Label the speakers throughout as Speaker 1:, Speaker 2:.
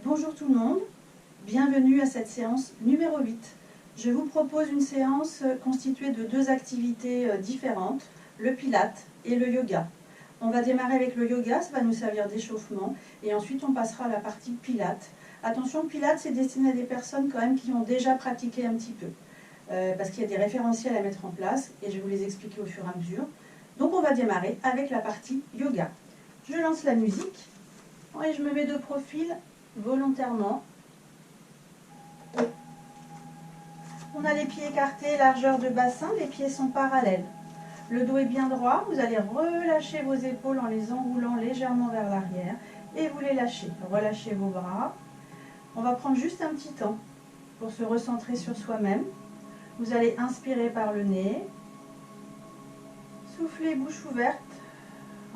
Speaker 1: Bonjour tout le monde, bienvenue à cette séance numéro 8. Je vous propose une séance constituée de deux activités différentes, le pilate et le yoga. On va démarrer avec le yoga, ça va nous servir d'échauffement, et ensuite on passera à la partie pilate. Attention, pilate c'est destiné à des personnes quand même qui ont déjà pratiqué un petit peu, parce qu'il y a des référentiels à mettre en place, et je vais vous les expliquer au fur et à mesure. Donc on va démarrer avec la partie yoga. Je lance la musique, et je me mets de profil volontairement. On a les pieds écartés, largeur de bassin, les pieds sont parallèles. Le dos est bien droit, vous allez relâcher vos épaules en les enroulant légèrement vers l'arrière et vous les lâchez. Relâchez vos bras. On va prendre juste un petit temps pour se recentrer sur soi-même. Vous allez inspirer par le nez, souffler bouche ouverte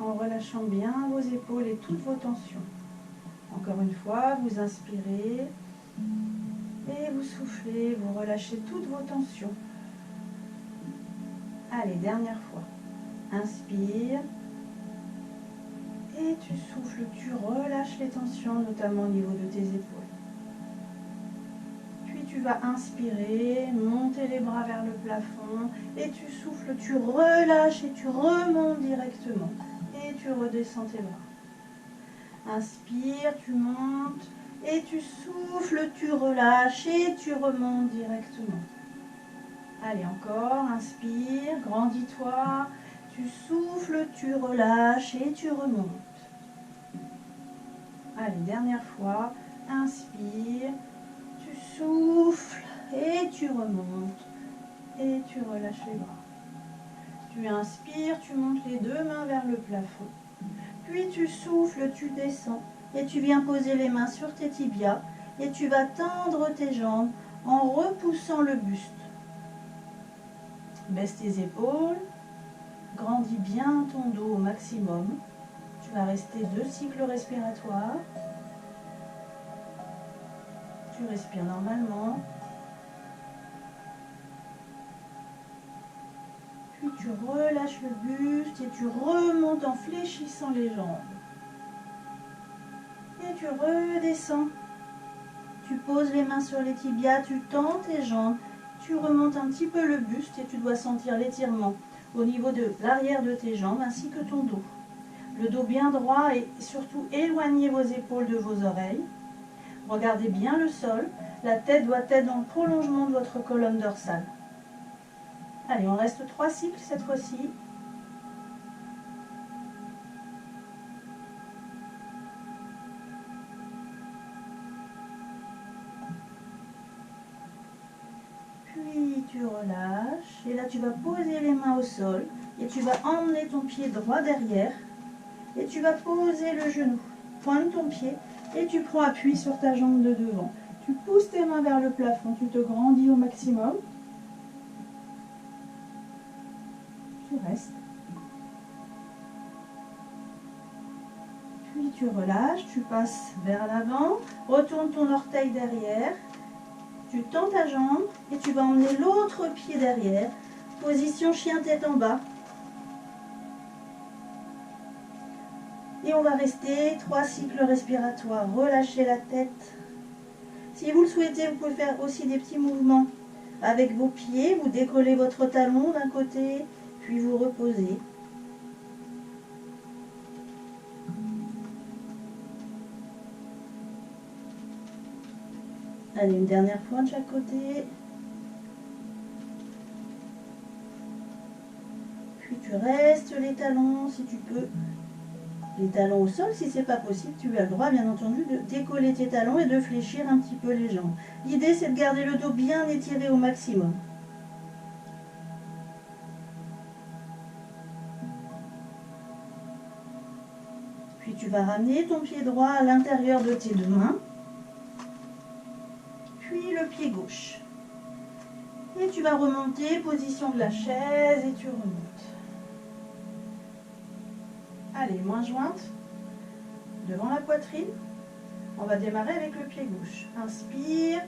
Speaker 1: en relâchant bien vos épaules et toutes vos tensions. Encore une fois, vous inspirez et vous soufflez, vous relâchez toutes vos tensions. Allez, dernière fois. Inspire et tu souffles, tu relâches les tensions, notamment au niveau de tes épaules. Puis tu vas inspirer, monter les bras vers le plafond et tu souffles, tu relâches et tu remontes directement. Et tu redescends tes bras. Inspire, tu montes et tu souffles, tu relâches et tu remontes directement. Allez, encore, inspire, grandis-toi, tu souffles, tu relâches et tu remontes. Allez, dernière fois, inspire, tu souffles et tu remontes et tu relâches les bras. Tu inspires, tu montes les deux mains vers le plafond. Puis tu souffles, tu descends et tu viens poser les mains sur tes tibias et tu vas tendre tes jambes en repoussant le buste. Baisse tes épaules, grandis bien ton dos au maximum. Tu vas rester 2 cycles respiratoires. Tu respires normalement. Puis tu relâches le buste et tu remontes en fléchissant les jambes. Et tu redescends. Tu poses les mains sur les tibias, tu tends tes jambes, tu remontes un petit peu le buste et tu dois sentir l'étirement au niveau de l'arrière de tes jambes ainsi que ton dos. Le dos bien droit et surtout éloignez vos épaules de vos oreilles. Regardez bien le sol, la tête doit être dans le prolongement de votre colonne dorsale. Allez, on reste 3 cycles cette fois-ci. Puis tu relâches et là tu vas poser les mains au sol et tu vas emmener ton pied droit derrière et tu vas poser le genou, pointe ton pied et tu prends appui sur ta jambe de devant. Tu pousses tes mains vers le plafond, tu te grandis au maximum. Tu restes. Puis tu relâches, tu passes vers l'avant, retourne ton orteil derrière. Tu tends ta jambe et tu vas emmener l'autre pied derrière. Position chien tête en bas. Et on va rester 3 cycles respiratoires. Relâchez la tête. Si vous le souhaitez, vous pouvez faire aussi des petits mouvements avec vos pieds. Vous décollez votre talon d'un côté, puis vous reposez. Allez, une dernière fois de chaque côté. Puis tu restes les talons si tu peux. Les talons au sol, si c'est pas possible, tu as le droit bien entendu de décoller tes talons et de fléchir un petit peu les jambes. L'idée c'est de garder le dos bien étiré au maximum. Puis tu vas ramener ton pied droit à l'intérieur de tes deux mains. Puis le pied gauche. Et tu vas remonter, position de la chaise et tu remontes. Allez, main jointe devant la poitrine. On va démarrer avec le pied gauche. Inspire,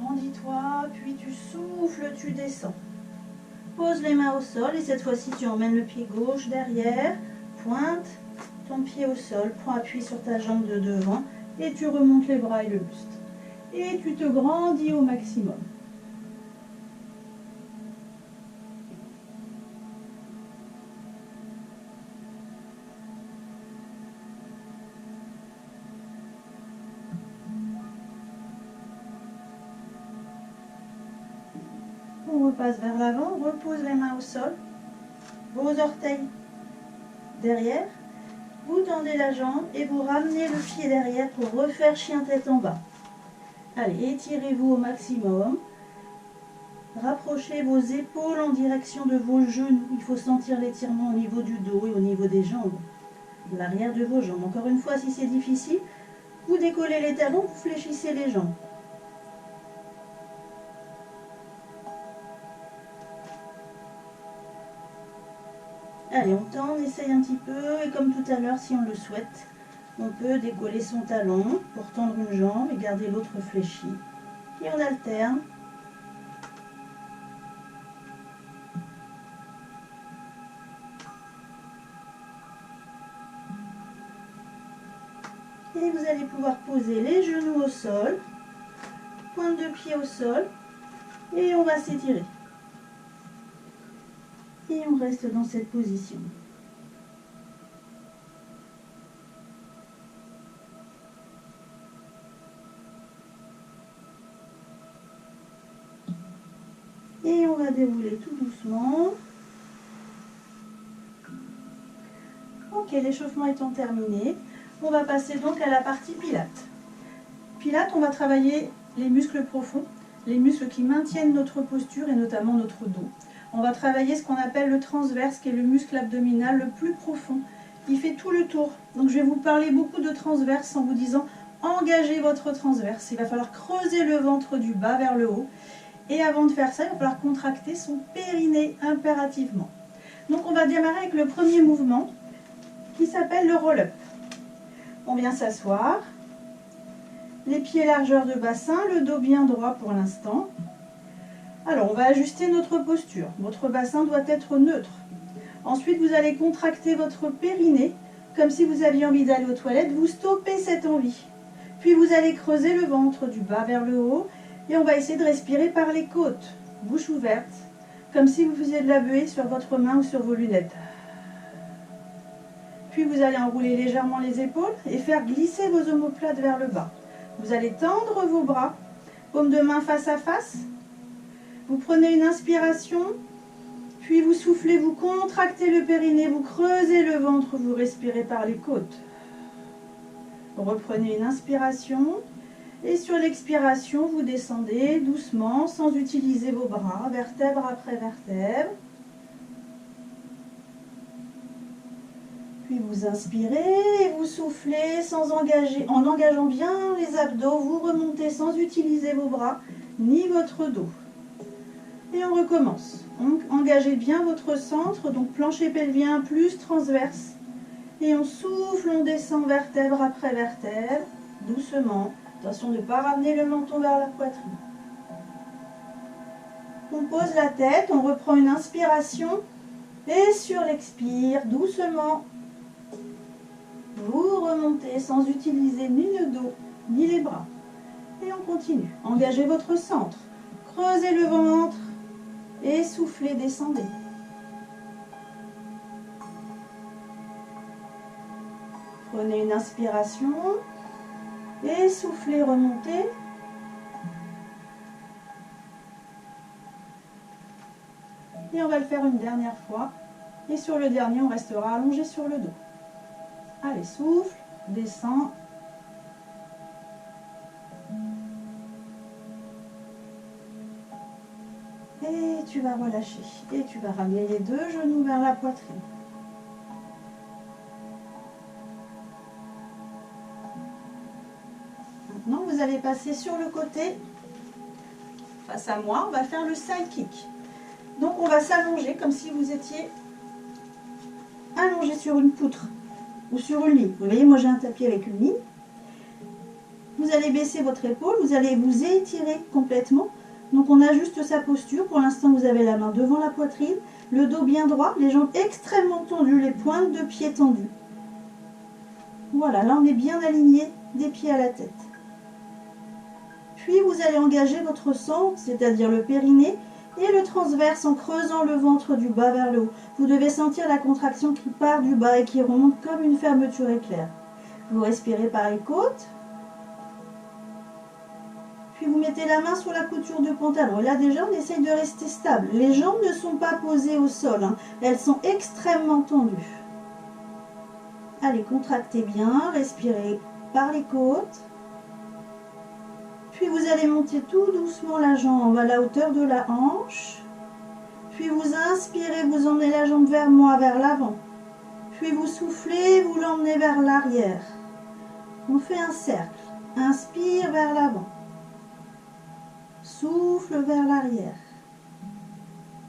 Speaker 1: grandis-toi, puis tu souffles, tu descends. Pose les mains au sol et cette fois-ci tu emmènes le pied gauche derrière, pointe ton pied au sol, prends appui sur ta jambe de devant et tu remontes les bras et le buste. Et tu te grandis au maximum. On repasse vers l'avant, on repose les mains au sol, vos orteils derrière, vous tendez la jambe et vous ramenez le pied derrière pour refaire chien tête en bas. Allez, étirez-vous au maximum, rapprochez vos épaules en direction de vos genoux, il faut sentir l'étirement au niveau du dos et au niveau des jambes, l'arrière de vos jambes. Encore une fois, si c'est difficile, vous décollez les talons, vous fléchissez les jambes. Allez, on tend, on essaye un petit peu, et comme tout à l'heure, si on le souhaite, on peut décoller son talon pour tendre une jambe et garder l'autre fléchie. Et on alterne. Et vous allez pouvoir poser les genoux au sol, pointe de pied au sol, et on va s'étirer. Et on reste dans cette position. Et on va dérouler tout doucement. Ok, l'échauffement étant terminé, on va passer donc à la partie pilates. Pilates, on va travailler les muscles profonds, les muscles qui maintiennent notre posture et notamment notre dos. On va travailler ce qu'on appelle le transverse, qui est le muscle abdominal le plus profond. Il fait tout le tour. Donc je vais vous parler beaucoup de transverse en vous disant engagez votre transverse. Il va falloir creuser le ventre du bas vers le haut. Et avant de faire ça, il va falloir contracter son périnée impérativement. Donc on va démarrer avec le premier mouvement qui s'appelle le roll-up. On vient s'asseoir. Les pieds largeur de bassin, le dos bien droit pour l'instant. Alors, on va ajuster notre posture. Votre bassin doit être neutre. Ensuite, vous allez contracter votre périnée, comme si vous aviez envie d'aller aux toilettes. Vous stoppez cette envie. Puis, vous allez creuser le ventre du bas vers le haut. Et on va essayer de respirer par les côtes, bouche ouverte, comme si vous faisiez de la buée sur votre main ou sur vos lunettes. Puis, vous allez enrouler légèrement les épaules et faire glisser vos omoplates vers le bas. Vous allez tendre vos bras, paume de main face à face. Vous prenez une inspiration, puis vous soufflez, vous contractez le périnée, vous creusez le ventre, vous respirez par les côtes. Reprenez une inspiration et sur l'expiration, vous descendez doucement sans utiliser vos bras, vertèbre après vertèbre. Puis vous inspirez et vous soufflez en engageant bien les abdos, vous remontez sans utiliser vos bras ni votre dos. Et on recommence. Donc, engagez bien votre centre, donc plancher pelvien plus transverse. Et on souffle, on descend vertèbre après vertèbre, doucement. Attention de ne pas ramener le menton vers la poitrine. On pose la tête, on reprend une inspiration. Et sur l'expire, doucement, vous remontez sans utiliser ni le dos, ni les bras. Et on continue. Engagez votre centre. Creusez le ventre. Et soufflez, descendez. Prenez une inspiration. Et soufflez, remontez. Et on va le faire une dernière fois. Et sur le dernier, on restera allongé sur le dos. Allez, souffle, descend. Et tu vas relâcher. Et tu vas ramener les deux genoux vers la poitrine. Maintenant, vous allez passer sur le côté. Face à moi, on va faire le side kick. Donc, on va s'allonger comme si vous étiez allongé sur une poutre ou sur une ligne. Vous voyez, moi j'ai un tapis avec une ligne. Vous allez baisser votre épaule, vous allez vous étirer complètement. Donc on ajuste sa posture. Pour l'instant, vous avez la main devant la poitrine, le dos bien droit, les jambes extrêmement tendues, les pointes de pied tendues. Voilà, là on est bien aligné des pieds à la tête. Puis vous allez engager votre centre, c'est-à-dire le périnée, et le transverse en creusant le ventre du bas vers le haut. Vous devez sentir la contraction qui part du bas et qui remonte comme une fermeture éclair. Vous respirez par les côtes. Puis vous mettez la main sur la couture du pantalon. Et là déjà, on essaye de rester stable. Les jambes ne sont pas posées au sol, hein. Elles sont extrêmement tendues. Allez, contractez bien, respirez par les côtes. Puis vous allez monter tout doucement la jambe à la hauteur de la hanche. Puis vous inspirez, vous emmenez la jambe vers moi, vers l'avant. Puis vous soufflez, vous l'emmenez vers l'arrière. On fait un cercle. Inspire vers l'avant. Souffle vers l'arrière.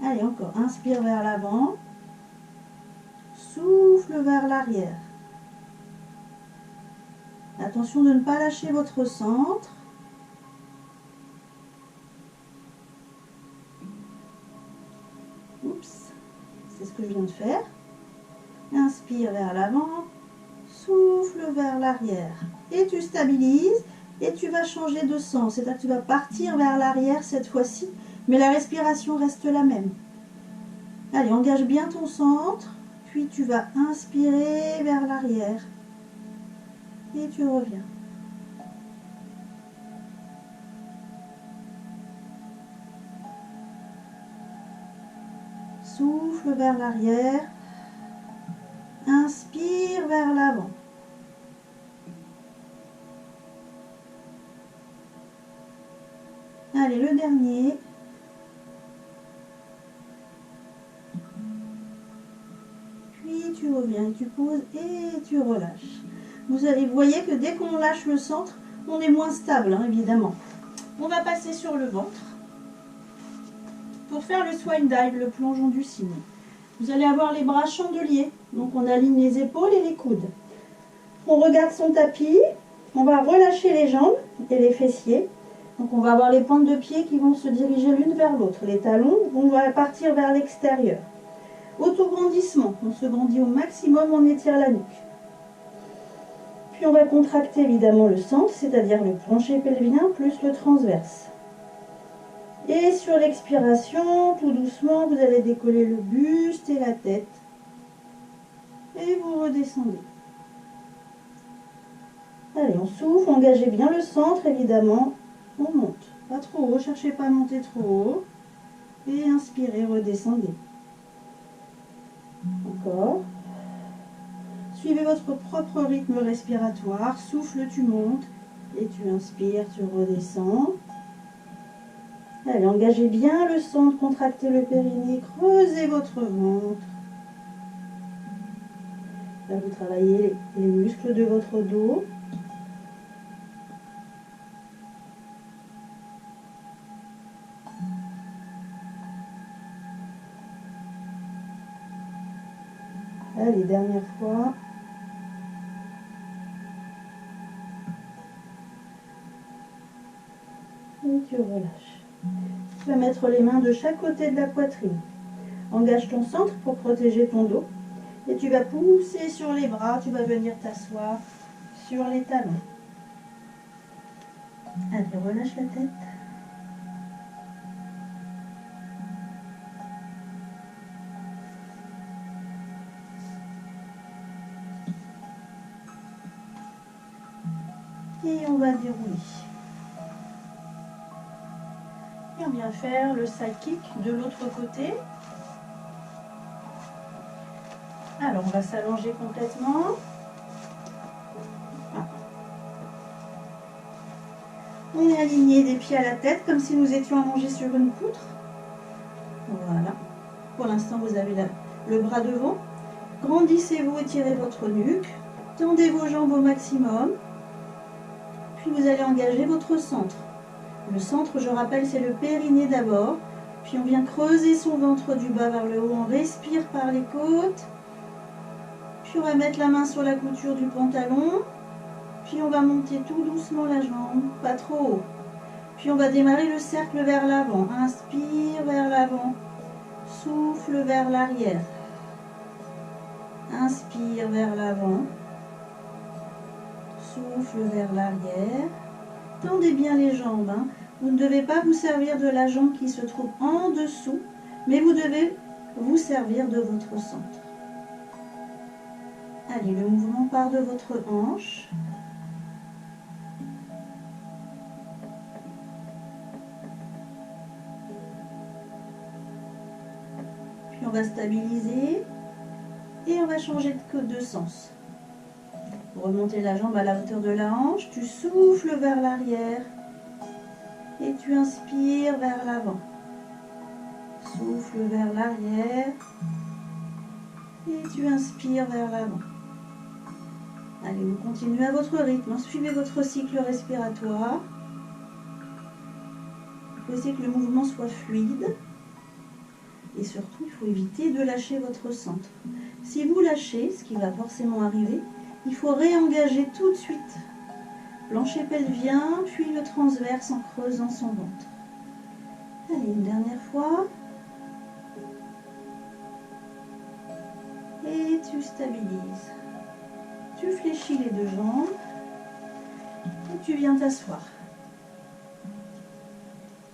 Speaker 1: Allez, encore. Inspire vers l'avant. Souffle vers l'arrière. Attention de ne pas lâcher votre centre. Oups, c'est ce que je viens de faire. Inspire vers l'avant, souffle vers l'arrière. Et tu stabilises et tu vas changer de sens. C'est-à-dire que tu vas partir vers l'arrière cette fois-ci, mais la respiration reste la même. Allez, engage bien ton centre, puis tu vas inspirer vers l'arrière. Et tu reviens. Souffle vers l'arrière. Inspire vers l'avant. Allez, le dernier. Puis tu reviens, tu poses et tu relâches. Vous voyez que dès qu'on lâche le centre, on est moins stable, hein, évidemment. On va passer sur le ventre. Pour faire le swine dive, le plongeon du cygne, vous allez avoir les bras chandeliers. Donc on aligne les épaules et les coudes. On regarde son tapis. On va relâcher les jambes et les fessiers. Donc on va avoir les pointes de pied qui vont se diriger l'une vers l'autre. Les talons vont partir vers l'extérieur. Autograndissement. On se grandit au maximum, on étire la nuque. Puis on va contracter évidemment le centre, c'est-à-dire le plancher pelvien plus le transverse. Et sur l'expiration, tout doucement, vous allez décoller le buste et la tête. Et vous redescendez. Allez, on souffle, engagez bien le centre, évidemment. On monte. Pas trop haut, cherchez pas à monter trop haut. Et inspirez, redescendez. Encore. Suivez votre propre rythme respiratoire. Souffle, tu montes. Et tu inspires, tu redescends. Allez, engagez bien le centre, contractez le périnée, creusez votre ventre. Là, vous travaillez les muscles de votre dos. Allez, dernière fois. Et tu relâches. Tu vas mettre les mains de chaque côté de la poitrine. Engage ton centre pour protéger ton dos. Et tu vas pousser sur les bras. Tu vas venir t'asseoir sur les talons. Allez, relâche la tête. Et on va dérouler. Et on vient faire le side kick de l'autre côté. Alors, on va s'allonger complètement. Ah. On est aligné des pieds à la tête, comme si nous étions allongés sur une poutre. Voilà. Pour l'instant, vous avez le bras devant. Grandissez-vous, étirez votre nuque. Tendez vos jambes au maximum. Puis vous allez engager votre centre. Le centre, je rappelle, c'est le périnée d'abord. Puis on vient creuser son ventre du bas vers le haut. On respire par les côtes. Puis on va mettre la main sur la couture du pantalon. Puis on va monter tout doucement la jambe, pas trop haut. Puis on va démarrer le cercle vers l'avant. Inspire vers l'avant. Souffle vers l'arrière. Inspire vers l'avant. souffle vers l'arrière. Tendez bien les jambes, hein. Vous ne devez pas vous servir de la jambe qui se trouve en dessous, mais vous devez vous servir de votre centre. Allez, le mouvement part de votre hanche. Puis on va stabiliser et on va changer de sens. Vous remontez la jambe à la hauteur de la hanche, tu souffles vers l'arrière et tu inspires vers l'avant. Souffle vers l'arrière et tu inspires vers l'avant. Allez, vous continuez à votre rythme, suivez votre cycle respiratoire. Il faut essayer que le mouvement soit fluide et surtout il faut éviter de lâcher votre centre. Si vous lâchez, ce qui va forcément arriver, il faut réengager tout de suite. Plancher pelvien, puis le transverse en creusant son ventre. Allez, une dernière fois. Et tu stabilises. Tu fléchis les deux jambes et tu viens t'asseoir.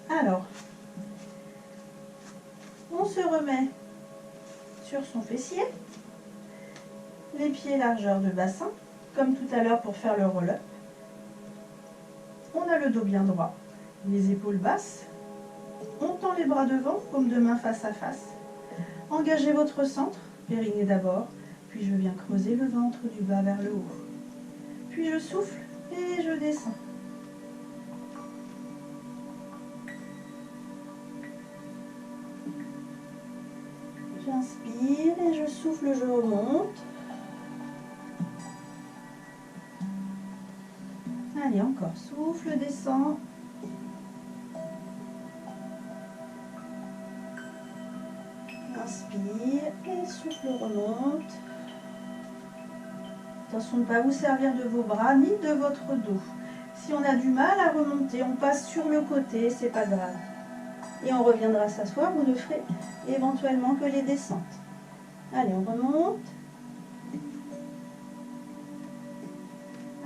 Speaker 1: Alors, on se remet sur son fessier, les pieds largeur de bassin, comme tout à l'heure pour faire le roll-up. On a le dos bien droit, les épaules basses. On tend les bras devant, paume de main face à face. Engagez votre centre, périnée d'abord, puis je viens creuser le ventre du bas vers le haut. Puis je souffle et je descends. J'inspire et je souffle, je remonte. Allez, encore, souffle, descend. Inspire et souffle, remonte. Attention de ne pas vous servir de vos bras ni de votre dos. Si on a du mal à remonter, on passe sur le côté, c'est pas grave. Et on reviendra s'asseoir, vous ne ferez éventuellement que les descentes. Allez, on remonte.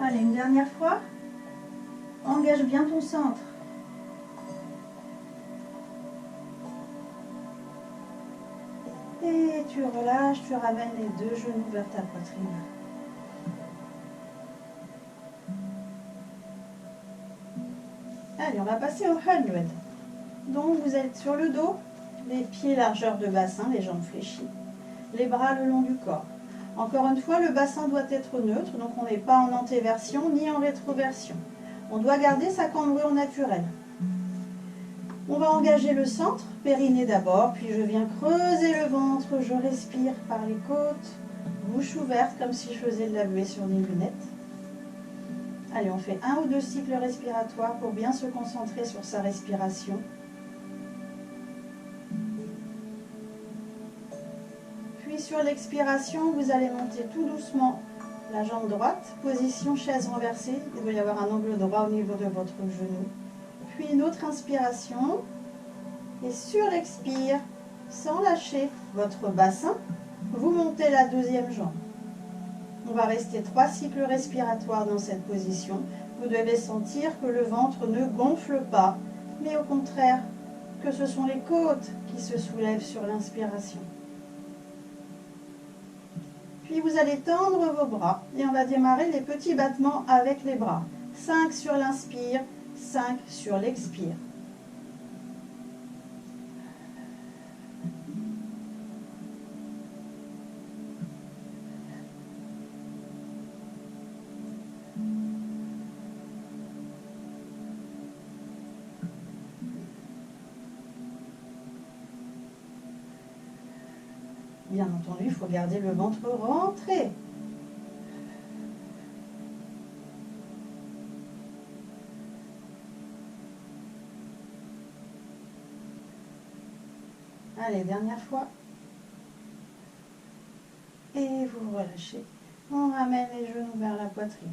Speaker 1: Allez, une dernière fois. Engage bien ton centre. Et tu relâches, tu ramènes les deux genoux vers ta poitrine. Allez, on va passer au 100. Donc vous êtes sur le dos, les pieds largeur de bassin, les jambes fléchies, les bras le long du corps. Encore une fois, le bassin doit être neutre, donc on n'est pas en antéversion ni en rétroversion. On doit garder sa cambrure naturelle. On va engager le centre, périnée d'abord, puis je viens creuser le ventre, je respire par les côtes, bouche ouverte comme si je faisais de la buée sur des lunettes. Allez, on fait 1 ou 2 cycles respiratoires pour bien se concentrer sur sa respiration. Puis sur l'expiration, vous allez monter tout doucement la jambe droite, position chaise renversée. Il doit y avoir un angle droit au niveau de votre genou. Puis une autre inspiration. Et sur l'expire, sans lâcher votre bassin, vous montez la deuxième jambe. On va rester 3 cycles respiratoires dans cette position. Vous devez sentir que le ventre ne gonfle pas, mais au contraire, que ce sont les côtes qui se soulèvent sur l'inspiration. Puis vous allez tendre vos bras et on va démarrer les petits battements avec les bras. 5 sur l'inspire, 5 sur l'expire. Bien entendu, il faut garder le ventre rentré. Allez, dernière fois. Et vous relâchez. On ramène les genoux vers la poitrine.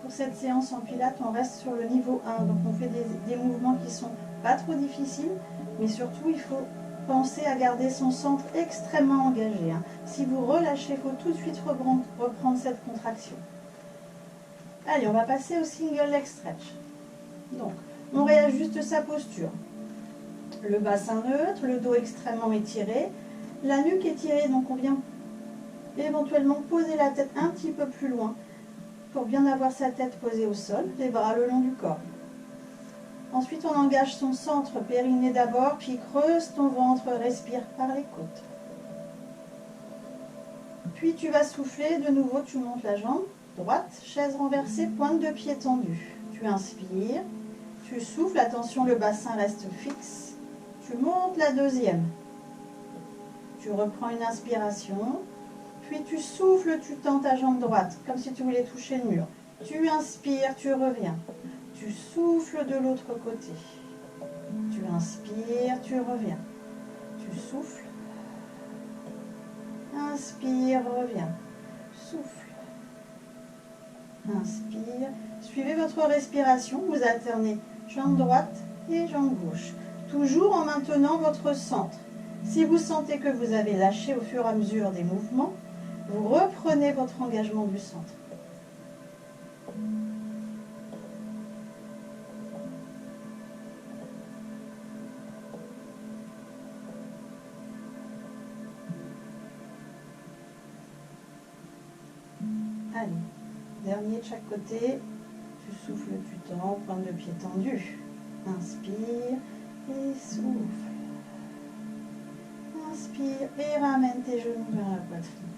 Speaker 1: Pour cette séance en pilates, on reste sur le niveau 1. Donc on fait des mouvements qui ne sont pas trop difficiles, mais surtout il faut Pensez à garder son centre extrêmement engagé. Si vous relâchez, il faut tout de suite reprendre cette contraction. Allez, on va passer au single leg stretch. Donc, on réajuste sa posture. Le bassin neutre, le dos extrêmement étiré, la nuque étirée, donc on vient éventuellement poser la tête un petit peu plus loin pour bien avoir sa tête posée au sol, les bras le long du corps. Ensuite, on engage son centre, périnée d'abord, puis creuse ton ventre, respire par les côtes. Puis tu vas souffler, de nouveau tu montes la jambe droite, chaise renversée, pointe de pied tendue. Tu inspires, tu souffles, attention le bassin reste fixe. Tu montes la deuxième. Tu reprends une inspiration, puis tu souffles, tu tends ta jambe droite, comme si tu voulais toucher le mur. Tu inspires, tu reviens. Tu souffles de l'autre côté. Tu inspires, tu reviens. Tu souffles. Inspire, reviens. Souffle. Inspire. Suivez votre respiration. Vous alternez jambe droite et jambe gauche. Toujours en maintenant votre centre. Si vous sentez que vous avez lâché au fur et à mesure des mouvements, vous reprenez votre engagement du centre. Allez, dernier de chaque côté. Tu souffles, tu tends, pointe de pied tendue. Inspire et souffle. Inspire et ramène tes genoux vers la poitrine.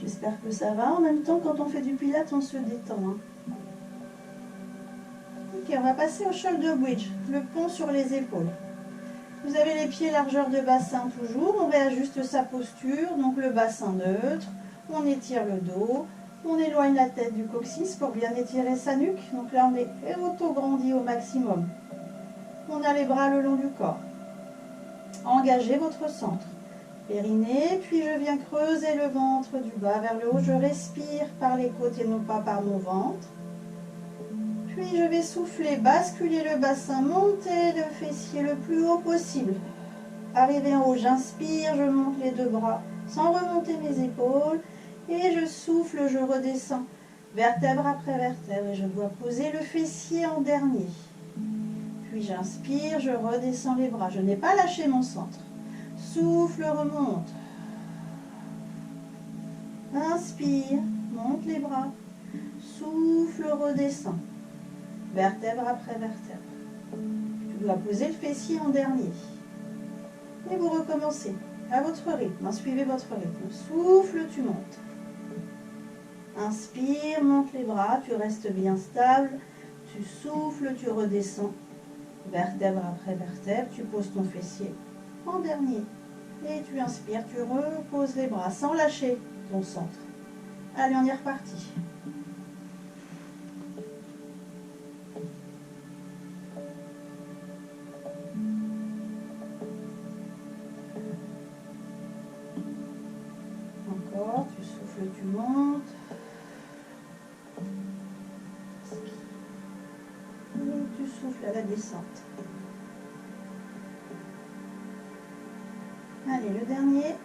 Speaker 1: J'espère que ça va. En même temps, quand on fait du pilates, on se détend. Ok, on va passer au shoulder bridge, le pont sur les épaules. Vous avez les pieds largeur de bassin toujours. On réajuste sa posture, donc le bassin neutre. On étire le dos. On éloigne la tête du coccyx pour bien étirer sa nuque. Donc là, on est auto-grandi au maximum. On a les bras le long du corps. Engagez votre centre. Périnée, puis je viens creuser le ventre du bas vers le haut. Je respire par les côtes et non pas par mon ventre. Puis je vais souffler, basculer le bassin, monter le fessier le plus haut possible. Arrivé en haut, j'inspire, je monte les deux bras sans remonter mes épaules. Et je souffle, je redescends, vertèbre après vertèbre. Et je dois poser le fessier en dernier. Puis j'inspire, je redescends les bras. Je n'ai pas lâché mon centre. Souffle, remonte. Inspire, monte les bras. Souffle, redescend. Vertèbre après vertèbre. Tu dois poser le fessier en dernier. Et vous recommencez à votre rythme. Suivez votre rythme. Souffle, tu montes. Inspire, monte les bras. Tu restes bien stable. Tu souffles, tu redescends. Vertèbre après vertèbre. Tu poses ton fessier en dernier. Et tu inspires, tu reposes les bras sans lâcher ton centre. Allez, on est reparti. Encore, tu souffles, tu montes. Et tu souffles à la descente. Allez, le dernier.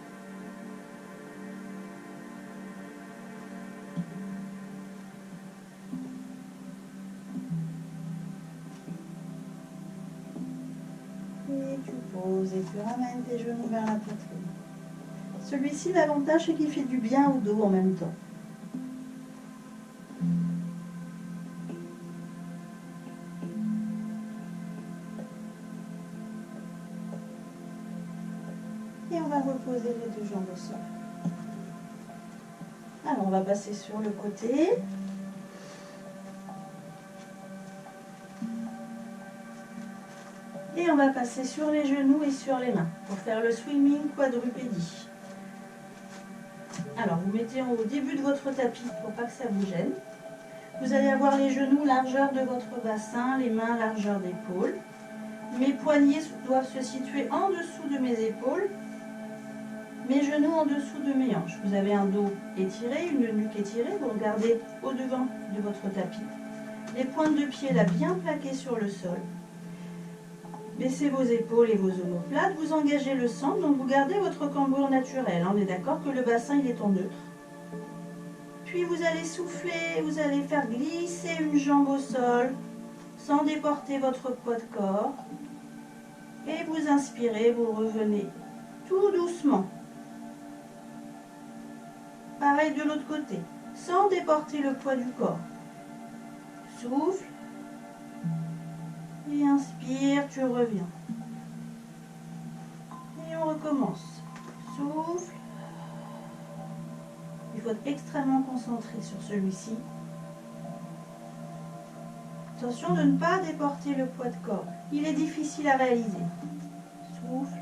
Speaker 1: Et tu poses et tu ramènes tes genoux vers la poitrine. Celui-ci, l'avantage, c'est qu'il fait du bien au dos en même temps. Et on va reposer les deux jambes au sol. Alors, on va passer sur le côté. Et on va passer sur les genoux et sur les mains pour faire le swimming quadrupédie. Alors, vous mettez au début de votre tapis pour pas que ça vous gêne. Vous allez avoir les genoux largeur de votre bassin, les mains largeur d'épaule. Mes poignets doivent se situer en dessous de mes épaules. Mes genoux en dessous de mes hanches. Vous avez un dos étiré, une nuque étirée. Vous regardez au-devant de votre tapis. Les pointes de pied là bien plaquées sur le sol. Baissez vos épaules et vos omoplates, vous engagez le centre, donc vous gardez votre cambrure naturelle. On est d'accord que le bassin il est en neutre. Puis vous allez souffler, vous allez faire glisser une jambe au sol sans déporter votre poids de corps. Et vous inspirez, vous revenez tout doucement. Pareil de l'autre côté, sans déporter le poids du corps. Souffle. Et inspire, tu reviens. Et on recommence. Souffle. Il faut être extrêmement concentré sur celui-ci. Attention de ne pas déporter le poids de corps. Il est difficile à réaliser. Souffle.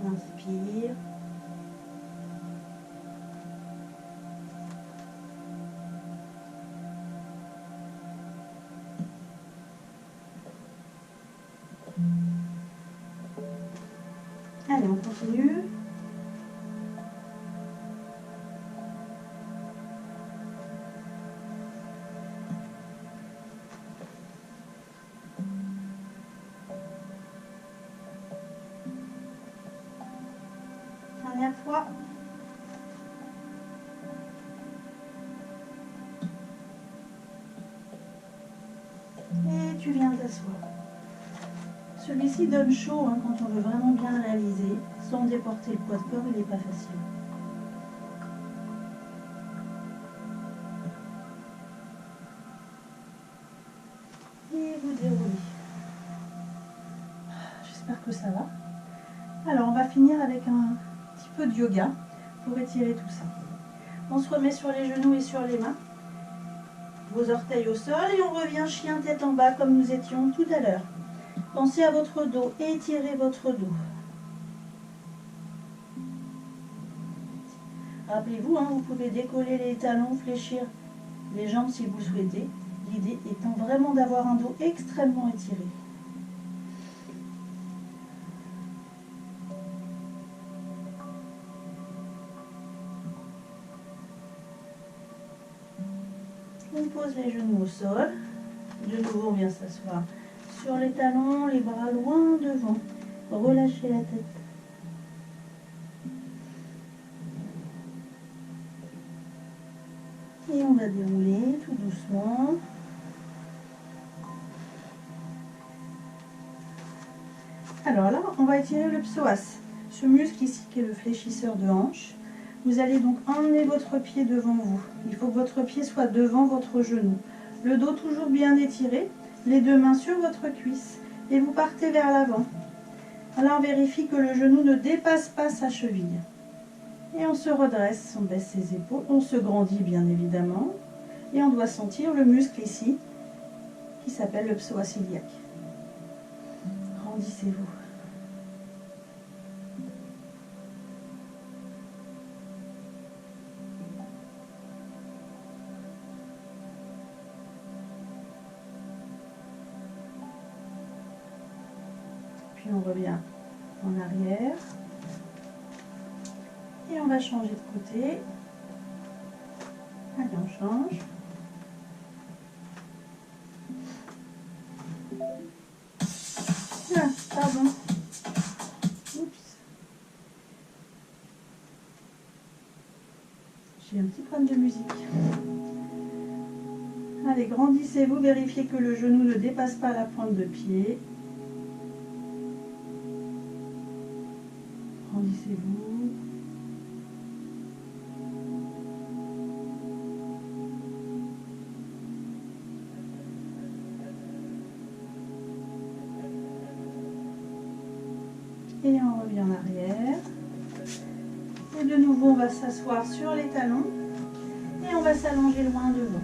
Speaker 1: Inspire. Allez, on continue. Dernière fois. Et tu viens t'asseoir. Celui-ci donne chaud hein, quand on veut vraiment bien le réaliser. Sans déporter le poids de corps, il n'est pas facile. Et vous déroulez. J'espère que ça va. Alors on va finir avec un petit peu de yoga pour étirer tout ça. On se remet sur les genoux et sur les mains. Vos orteils au sol et on revient chien tête en bas comme nous étions tout à l'heure. Pensez à votre dos et étirez votre dos. Rappelez-vous, hein, vous pouvez décoller les talons, fléchir les jambes si vous souhaitez. L'idée étant vraiment d'avoir un dos extrêmement étiré. On pose les genoux au sol. De nouveau, on vient s'asseoir sur les talons, les bras loin devant. Relâchez la tête. Et on va dérouler tout doucement. Alors là, on va étirer le psoas. Ce muscle ici qui est le fléchisseur de hanche. Vous allez donc emmener votre pied devant vous. Il faut que votre pied soit devant votre genou. Le dos toujours bien étiré. Les deux mains sur votre cuisse. Et vous partez vers l'avant. Là, on vérifie que le genou ne dépasse pas sa cheville. Et on se redresse, on baisse ses épaules. On se grandit bien évidemment. Et on doit sentir le muscle ici qui s'appelle le psoas iliaque. Grandissez-vous. Puis on revient en arrière. Et on va changer de côté. Allez, on change. Ah, pardon. Oups. J'ai un petit problème de musique. Allez, grandissez-vous, vérifiez que le genou ne dépasse pas la pointe de pied. Grandissez-vous. Et on revient en arrière. Et de nouveau, on va s'asseoir sur les talons. Et on va s'allonger loin devant.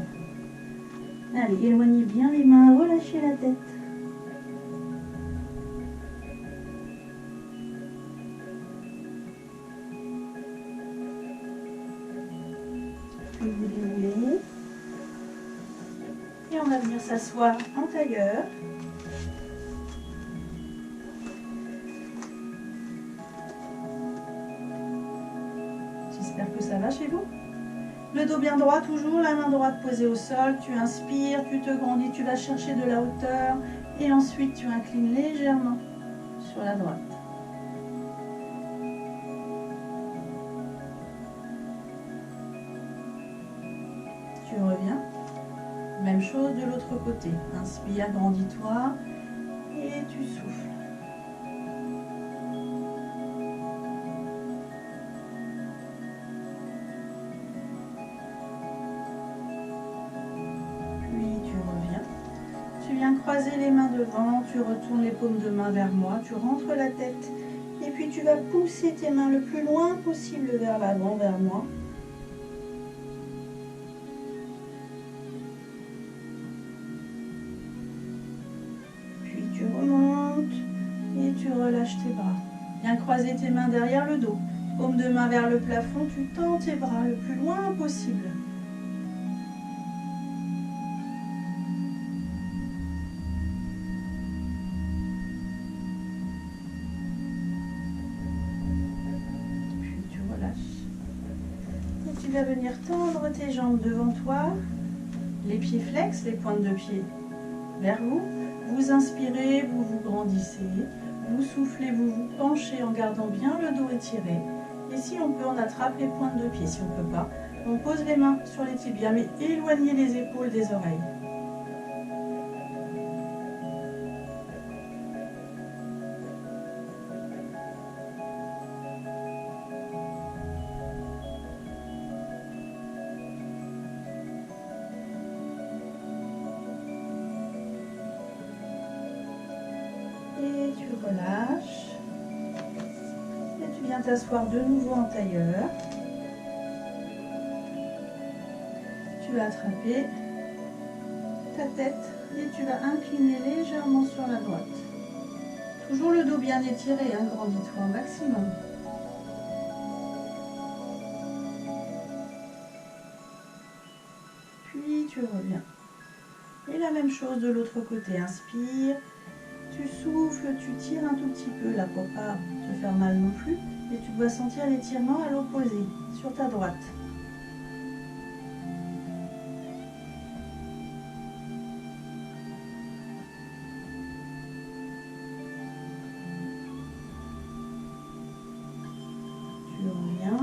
Speaker 1: Allez, éloignez bien les mains, relâchez la tête. Puis vous déroulez. Et on va venir s'asseoir en tailleur. J'espère que ça va chez vous. Le dos bien droit toujours, la main droite posée au sol. Tu inspires, tu te grandis, tu vas chercher de la hauteur. Et ensuite, tu inclines légèrement sur la droite. Tu reviens. Même chose de l'autre côté. Inspire, grandis-toi et tu souffles. Tu viens croiser les mains devant, tu retournes les paumes de main vers moi, tu rentres la tête et puis tu vas pousser tes mains le plus loin possible vers l'avant, vers moi. Puis tu remontes et tu relâches tes bras. Viens croiser tes mains derrière le dos, paumes de main vers le plafond, tu tends tes bras le plus loin possible. Tu vas venir tendre tes jambes devant toi, les pieds flex, les pointes de pied vers vous. Vous inspirez, vous vous grandissez, vous soufflez, vous vous penchez en gardant bien le dos étiré. Et si on peut, on attrape les pointes de pied. Si on ne peut pas, on pose les mains sur les tibias, mais éloignez les épaules des oreilles. Et tu relâches. Et tu viens t'asseoir de nouveau en tailleur. Tu vas attraper ta tête et tu vas incliner légèrement sur la droite. Toujours le dos bien étiré, hein, grandis-toi au maximum. Puis tu reviens. Et la même chose de l'autre côté. Inspire. Tu souffles, tu tires un tout petit peu, là pour pas te faire mal non plus, et tu dois sentir l'étirement à l'opposé, sur ta droite. Tu reviens,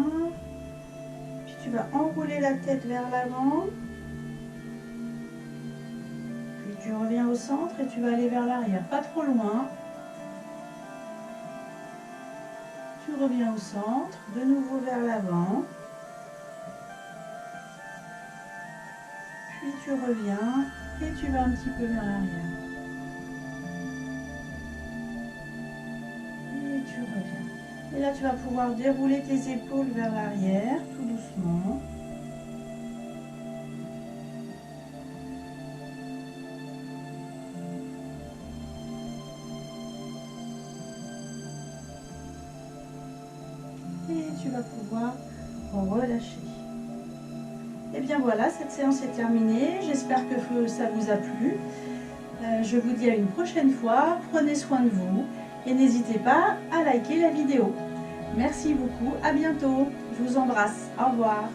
Speaker 1: puis tu vas enrouler la tête vers l'avant. Tu reviens au centre et tu vas aller vers l'arrière, pas trop loin. Tu reviens au centre, de nouveau vers l'avant. Puis tu reviens et tu vas un petit peu vers l'arrière. Et tu reviens. Et là, tu vas pouvoir dérouler tes épaules vers l'arrière, tout doucement. Et tu vas pouvoir relâcher. Et bien voilà, cette séance est terminée. J'espère que ça vous a plu. Je vous dis à une prochaine fois. Prenez soin de vous et n'hésitez pas à liker la vidéo. Merci beaucoup. À bientôt. Je vous embrasse. Au revoir.